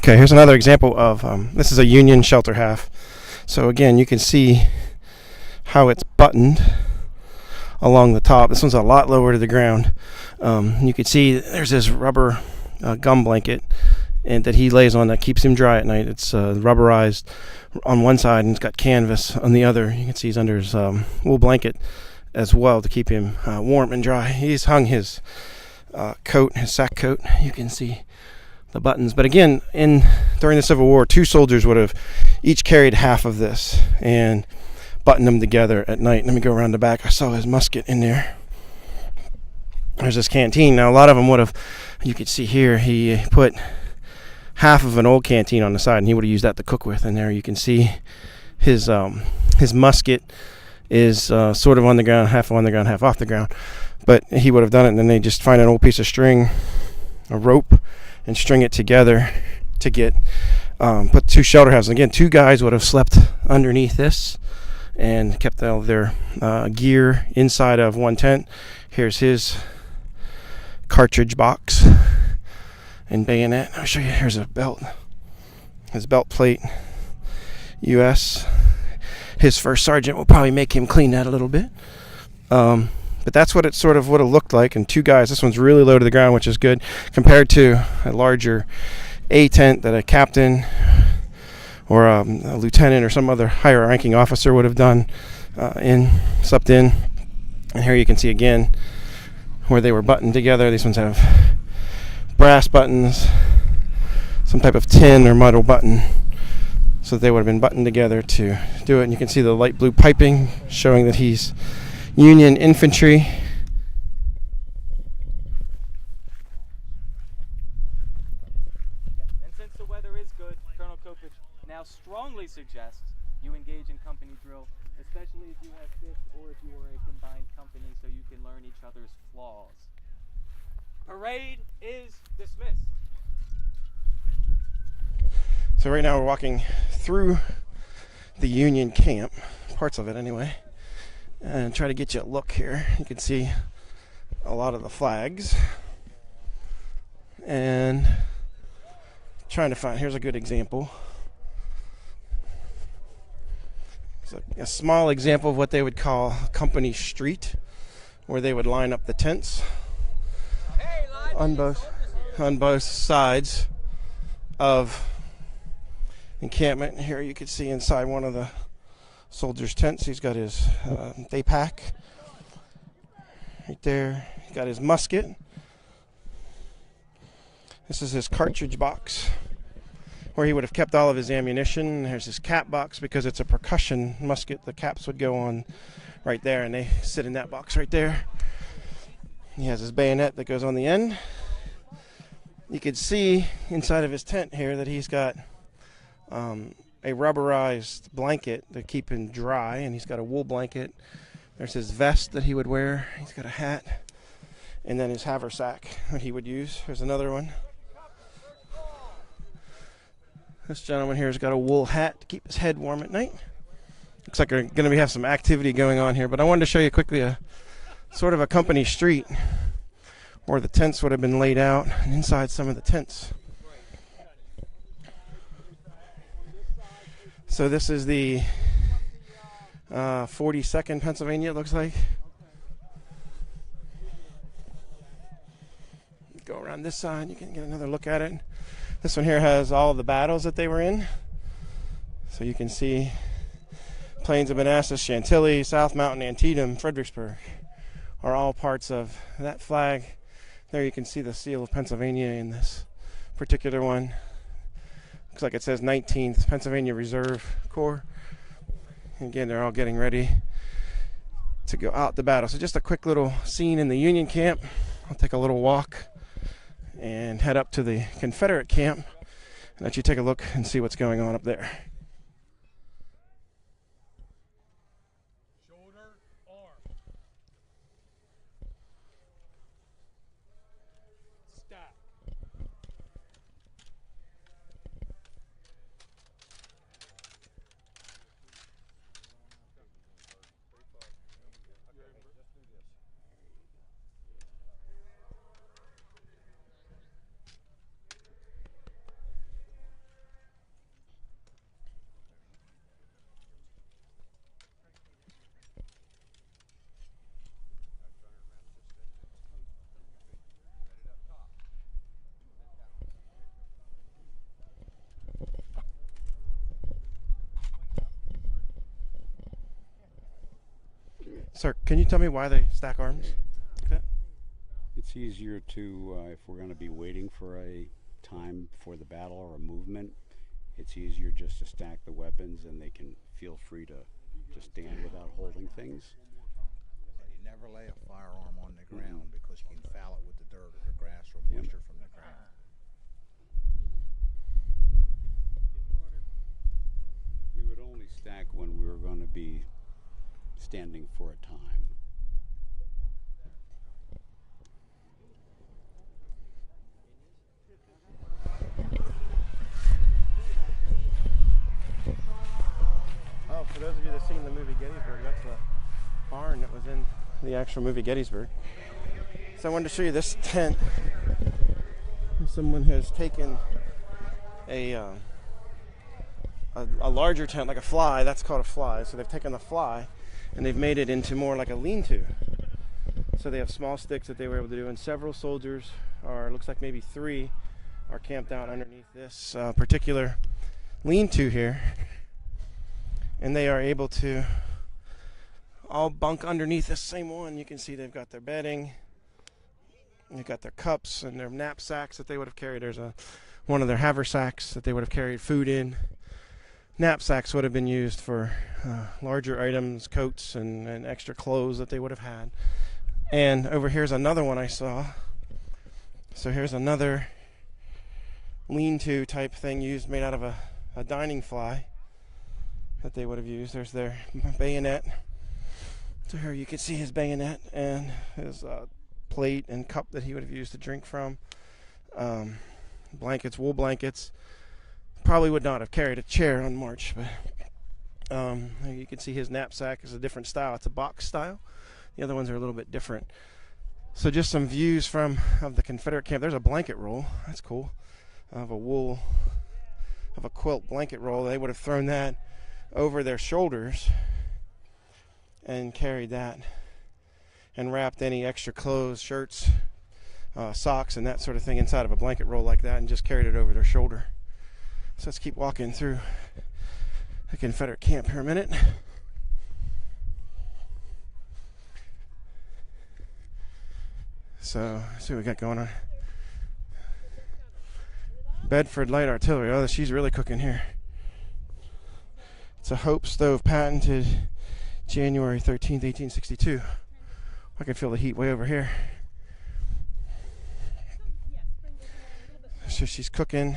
Okay, here's another example of this is a Union shelter half. So again, you can see how it's buttoned along the top. This one's a lot lower to the ground. You can see there's this rubber gum blanket and that he lays on that keeps him dry at night. It's rubberized on one side and it's got canvas on the other. You can see he's under his wool blanket as well to keep him warm and dry. He's hung his coat, his sack coat. You can see the buttons. But again, during the Civil War, 2 soldiers would have each carried half of this and buttoned them together at night. Let me go around the back. I saw his musket in there. There's this canteen. Now a lot of them would have, you could see here, he put half of an old canteen on the side and he would have used that to cook with. And there you can see his musket is sort of on the ground, half on the ground, half off the ground. But he would have done it, and then they just find an old piece of string, a rope, and string it together to get put 2 shelter houses. Again, 2 guys would have slept underneath this and kept all of their gear inside of one tent. Here's his cartridge box and bayonet. I'll show you. Here's a belt, his belt plate, U.S. His first sergeant will probably make him clean that a little bit. But that's what it sort of would have looked like. And 2 guys, this one's really low to the ground, which is good, compared to a larger A tent that a captain or a lieutenant or some other higher ranking officer would have done slept in. And here you can see again where they were buttoned together. These ones have brass buttons, some type of tin or metal button, so that they would have been buttoned together to do it. And you can see the light blue piping showing that he's Union infantry. And since the weather is good, Colonel Kopich now strongly suggests you engage in company drill, especially if you have fifth or if you are a combined company, so you can learn each other's flaws. Parade is dismissed. So right now we're walking through the Union camp, parts of it anyway, and try to get you a look here. You can see a lot of the flags, and trying to find, here's a good example. It's a small example of what they would call Company Street, where they would line up the tents on both sides of encampment. Here you can see inside one of the soldier's tents, he's got his day pack right there. He's got his musket. This is his cartridge box where he would have kept all of his ammunition. There's his cap box because it's a percussion musket. The caps would go on right there and they sit in that box right there. He has his bayonet that goes on the end. You can see inside of his tent here that he's got a rubberized blanket to keep him dry, and he's got a wool blanket. There's his vest that he would wear. He's got a hat, and then his haversack that he would use. There's another one. This gentleman here has got a wool hat to keep his head warm at night. Looks like we're going to have some activity going on here, but I wanted to show you quickly a sort of a company street where the tents would have been laid out, and inside some of the tents. So this is the 42nd Pennsylvania, it looks like. Go around this side, you can get another look at it. This one here has all of the battles that they were in. So you can see Plains of Manassas, Chantilly, South Mountain, Antietam, Fredericksburg are all parts of that flag. There you can see the seal of Pennsylvania in this particular one. Looks like it says 19th Pennsylvania Reserve Corps. Again, they're all getting ready to go out to battle. So just a quick little scene in the Union camp. I'll take a little walk and head up to the Confederate camp and let you take a look and see what's going on up there. Shoulder, arm. Stack. Sir, can you tell me why they stack arms like that? It's easier to, if we're going to be waiting for a time for the battle or a movement, it's easier just to stack the weapons and they can feel free to stand without holding things. And you never lay a firearm on the ground because you can foul it with the dirt or the grass or moisture from the ground. We would only stack when we were going to be standing for a time. Oh, for those of you that have seen the movie Gettysburg, that's the barn that was in the actual movie Gettysburg. So I wanted to show you this tent. Someone has taken a larger tent, like a fly. That's called a fly. So they've taken the fly and they've made it into more like a lean-to. So they have small sticks that they were able to do, and several soldiers, or looks like maybe 3, are camped out underneath this particular lean-to here. And they are able to all bunk underneath this same one. You can see they've got their bedding, they've got their cups and their knapsacks that they would have carried. There's one of their haversacks that they would have carried food in. Knapsacks would have been used for larger items, coats and extra clothes that they would have had. And over here's another one I saw. So here's another lean-to type thing used, made out of a dining fly that they would have used. There's their bayonet. So here you can see his bayonet and his plate and cup that he would have used to drink from. Blankets, wool blankets. Probably would not have carried a chair on march, but you can see his knapsack is a different style. It's a box style. The other ones are a little bit different. So just some views of the Confederate camp. There's a blanket roll. That's cool. Of a quilt blanket roll. They would have thrown that over their shoulders and carried that and wrapped any extra clothes, shirts, socks, and that sort of thing inside of a blanket roll like that and just carried it over their shoulder. So let's keep walking through the Confederate camp here a minute. So let's see what we got going on. Bedford Light Artillery. Oh, she's really cooking here. It's a Hope stove, patented January 13th, 1862. I can feel the heat way over here. So she's cooking.